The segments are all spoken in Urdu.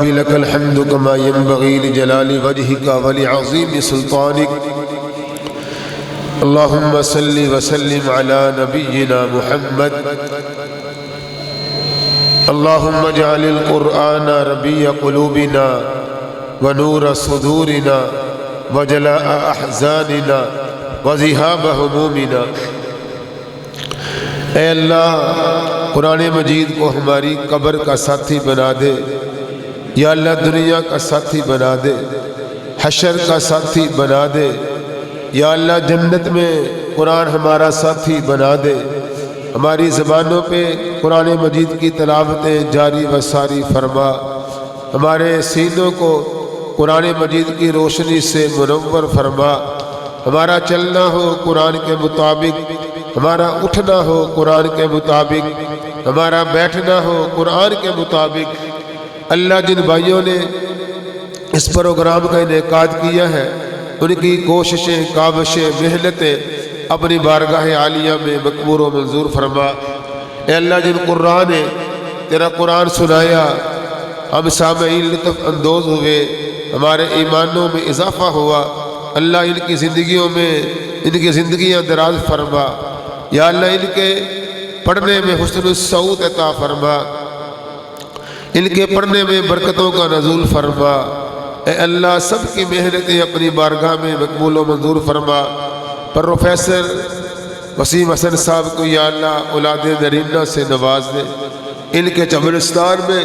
لك الحمد كما ينبغي لجلال وجهك ولعظيم سلطانك اللهم صل وسلم على نبينا محمد اللهم اجعل القرآن ربيع قلوبنا ونور صدورنا وجلاء أحزاننا وذهاب همومنا۔ اے اللہ قرآن مجید کو ہماری قبر کا ساتھی بنا دے، یا اللہ دنیا کا ساتھی بنا دے، حشر کا ساتھی بنا دے، یا اللہ جنت میں قرآن ہمارا ساتھی بنا دے۔ ہماری زبانوں پہ قرآن مجید کی تلاوتیں جاری و ساری فرما، ہمارے سینوں کو قرآن مجید کی روشنی سے منور فرما، ہمارا چلنا ہو قرآن کے مطابق، ہمارا اٹھنا ہو قرآن کے مطابق، ہمارا بیٹھنا ہو قرآن کے مطابق۔ اللہ جن بھائیوں نے اس پروگرام کا انعقاد کیا ہے ان کی کوششیں، کاوشیں، محنتیں اپنی بارگاہ عالیہ میں مقبول و منظور فرما۔ اے اللہ جن قرآن نے تیرا قرآن سنایا، ہم سامعین لطف اندوز ہوئے، ہمارے ایمانوں میں اضافہ ہوا، اللہ ان کی زندگیوں میں ان کی زندگیاں دراز فرما، یا اللہ ان کے پڑھنے میں حسن الصوت عطا فرما، ان کے پڑھنے میں برکتوں کا نزول فرما۔ اے اللہ سب کی محنتیں اپنی بارگاہ میں مقبول و منظور فرما۔ پروفیسر وسیم حسن صاحب کو یا اللہ اولاد نرینہ سے نواز دے، ان کے قبرستان میں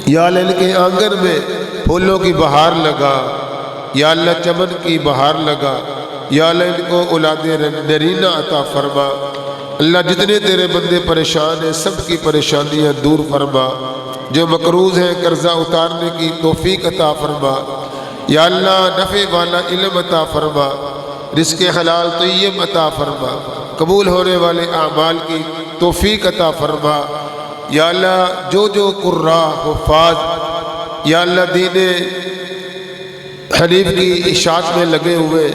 یا اللہ ان کے آنگن میں پھولوں کی بہار لگا، یا اللہ چمن کی بہار لگا، یا اللہ ان کو اولاد نرینہ عطا فرما۔ اللہ جتنے تیرے بندے پریشان ہیں سب کی پریشانیاں دور فرما، جو مقروض ہیں قرضہ اتارنے کی توفیق عطا فرما، یا اللہ نفع والا علم عطا فرما، رزق حلال طیب عطا فرما، قبول ہونے والے اعمال کی توفیق عطا فرما۔ یا اللہ جو قراء حفاظ یا اللہ دین حنیف کی اشاعت میں لگے ہوئے،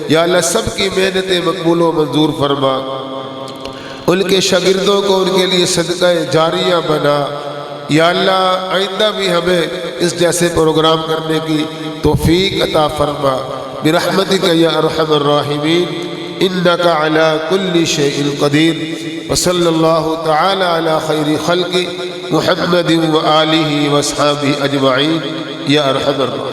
یا اللہ سب کی محنتیں مقبول و منظور فرما، ان کے شاگردوں کو ان کے لیے صدقہ جاریہ بنا۔ یا اللہ آئندہ بھی ہمیں اس جیسے پروگرام کرنے کی توفیق عطا فرما برحمتک یا ارحم الراحمین، انک علی کل شیء قدیر۔ وصلی اللہ تعالی علی خیر خلق محمد و آلہ و اصحابہ اجمعین یا ارحم الراحمین۔